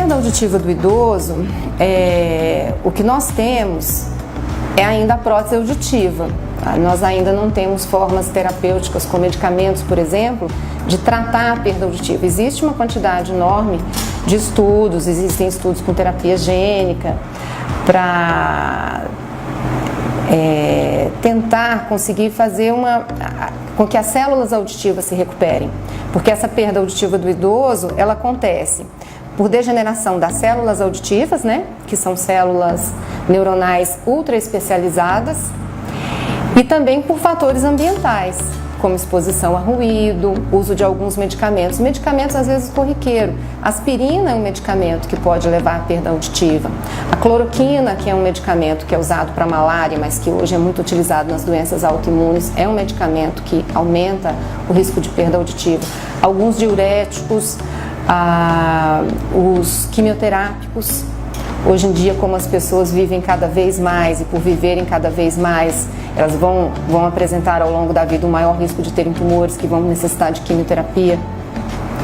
perda auditiva do idoso, o que nós temos é ainda a prótese auditiva. Nós ainda não temos formas terapêuticas com medicamentos, por exemplo, de tratar a perda auditiva. Existe uma quantidade enorme de estudos, existem estudos com terapia gênica para tentar conseguir fazer com que as células auditivas se recuperem. Porque essa perda auditiva do idoso, ela acontece por degeneração das células auditivas, né, que são células neuronais ultra especializadas, e também por fatores ambientais, como exposição a ruído, uso de alguns medicamentos. Medicamentos às vezes corriqueiro. Aspirina é um medicamento que pode levar à perda auditiva. A cloroquina, que é um medicamento que é usado para malária, mas que hoje é muito utilizado nas doenças autoimunes, é um medicamento que aumenta o risco de perda auditiva. Alguns diuréticos, os quimioterápicos. Hoje em dia, como as pessoas vivem cada vez mais e por viverem cada vez mais, elas vão apresentar ao longo da vida um maior risco de terem tumores que vão necessitar de quimioterapia.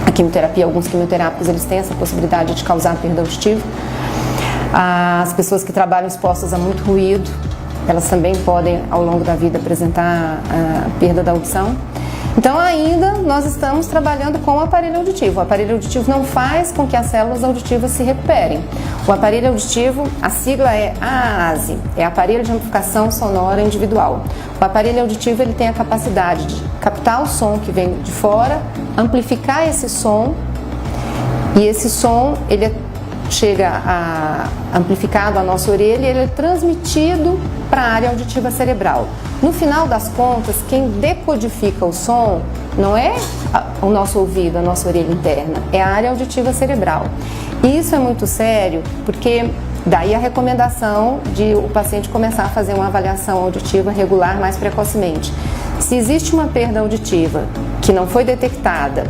A quimioterapia, alguns quimioterápicos, eles têm essa possibilidade de causar perda auditiva. As pessoas que trabalham expostas a muito ruído, elas também podem ao longo da vida apresentar a perda da audição. Então ainda nós estamos trabalhando com o aparelho auditivo. O aparelho auditivo não faz com que as células auditivas se recuperem. O aparelho auditivo, a sigla é AASI, é Aparelho de Amplificação Sonora Individual. O aparelho auditivo ele tem a capacidade de captar o som que vem de fora, amplificar esse som, e esse som ele chega amplificado à nossa orelha e ele é transmitido para a área auditiva cerebral. No final das contas, quem decodifica o som não é o nosso ouvido, a nossa orelha interna, é a área auditiva cerebral. E isso é muito sério, porque daí a recomendação de o paciente começar a fazer uma avaliação auditiva regular mais precocemente. Se existe uma perda auditiva que não foi detectada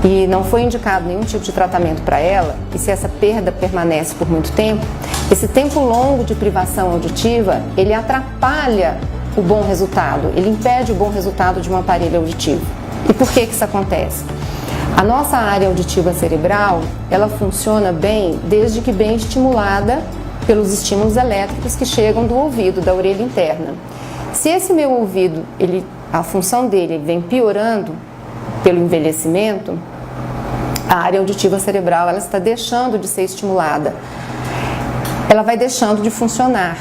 e não foi indicado nenhum tipo de tratamento para ela, e se essa perda permanece por muito tempo, esse tempo longo de privação auditiva, ele atrapalha o bom resultado, ele impede o bom resultado de um aparelho auditivo. E por que isso acontece? A nossa área auditiva cerebral, ela funciona bem desde que bem estimulada pelos estímulos elétricos que chegam do ouvido, da orelha interna. Se esse meu ouvido, a função dele vem piorando pelo envelhecimento, a área auditiva cerebral ela está deixando de ser estimulada, ela vai deixando de funcionar.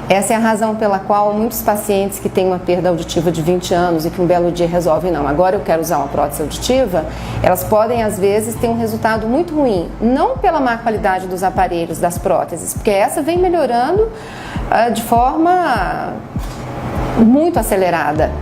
Essa é a razão pela qual muitos pacientes que têm uma perda auditiva de 20 anos e que um belo dia resolvem, não, agora eu quero usar uma prótese auditiva, elas podem às vezes ter um resultado muito ruim, não pela má qualidade dos aparelhos, das próteses, porque essa vem melhorando de forma muito acelerada.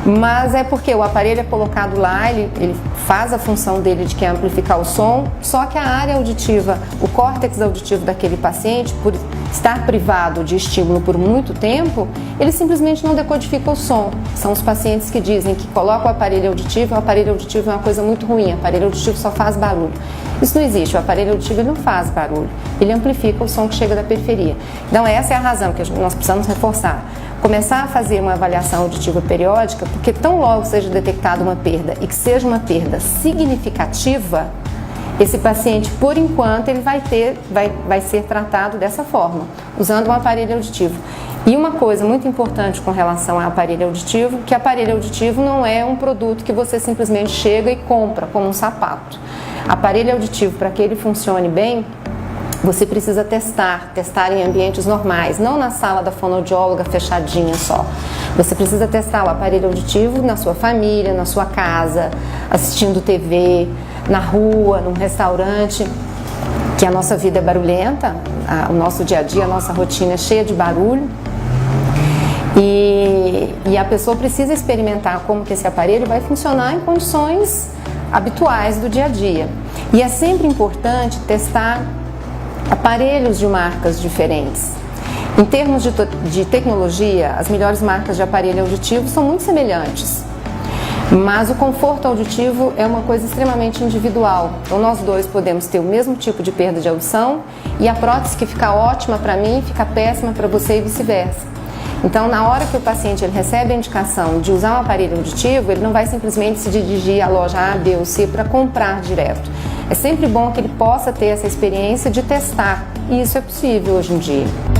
Mas é porque o aparelho é colocado lá, ele faz a função dele de que é amplificar o som, só que a área auditiva, o córtex auditivo daquele paciente, por estar privado de estímulo por muito tempo, ele simplesmente não decodifica o som. São os pacientes que dizem que colocam o aparelho auditivo é uma coisa muito ruim, o aparelho auditivo só faz barulho. Isso não existe, o aparelho auditivo ele não faz barulho, ele amplifica o som que chega da periferia. Então essa é a razão que nós precisamos reforçar. Começar a fazer uma avaliação auditiva periódica, porque tão logo seja detectada uma perda e que seja uma perda significativa, esse paciente, por enquanto, ele vai ser tratado dessa forma, usando um aparelho auditivo. E uma coisa muito importante com relação ao aparelho auditivo, que aparelho auditivo não é um produto que você simplesmente chega e compra, como um sapato. Aparelho auditivo, para que ele funcione bem, você precisa testar em ambientes normais, não na sala da fonoaudióloga fechadinha só. Você precisa testar o aparelho auditivo na sua família, na sua casa, assistindo TV, na rua, num restaurante, que a nossa vida é barulhenta, o nosso dia a dia, a nossa rotina é cheia de barulho. E a pessoa precisa experimentar como que esse aparelho vai funcionar em condições habituais do dia a dia. E é sempre importante testar aparelhos de marcas diferentes. Em termos de tecnologia, as melhores marcas de aparelho auditivo são muito semelhantes, mas o conforto auditivo é uma coisa extremamente individual. Então nós dois podemos ter o mesmo tipo de perda de audição e a prótese que fica ótima para mim fica péssima para você e vice-versa. Então, na hora que o paciente ele recebe a indicação de usar um aparelho auditivo, ele não vai simplesmente se dirigir à loja A, B ou C para comprar direto. É sempre bom que ele possa ter essa experiência de testar, e isso é possível hoje em dia.